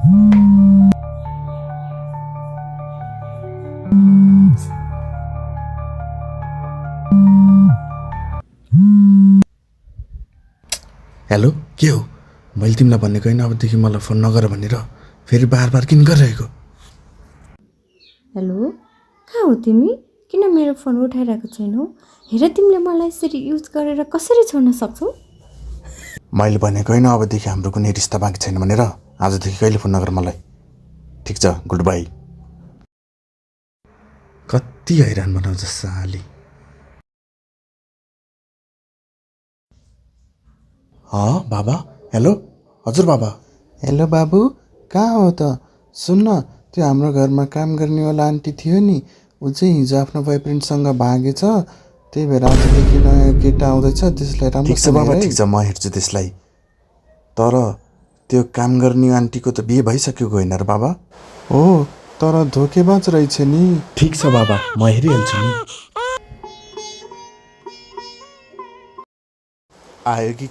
Hello, के हो? मैले तिमीलाई भनेको होइन अबदेखि मलाई फोन नगर भनेर, फेरि बार बार किन गरिरहेको? हेलो, कहाँ हो तिमी? किन मेरो फोन उठाइरहेको छैनौ? हेर, तिमीले मलाई यसरी युज गरेर कसरी छोड्न सक्छौ? मैले भनेको होइन अबदेखि हाम्रो कुनै रिस्ता बाँकी छैन भनेर। आजदेखि कहिले फोन नगर मलाई, ठिक छ? Good by. कति हैरान बनाउँछ साली। बाबा, हेलो। हजुर बाबा। हेलो बाबु, कहाँ हो त? सुन्न, त्यो हाम्रो घरमा काम गर्नेवाला आन्टी थियो नि, ऊ चाहिँ हिजो आफ्नो बोयफ्रेन्डसँग भागेछ। त्यही भएर आजदेखि नयाँ केटा आउँदैछ, त्यसलाई राम्रो। ठिक छ बाबा, ठिक छ, म हेर्छु त्यसलाई। तर त्यो काम गर्ने आन्टीको त बिहे भइसकेको होइन र बाबा? हो, तर धोकेबाज रहेछ नि। ठिक छ बाबा, म हेरिहाल्छु नि। आयो कि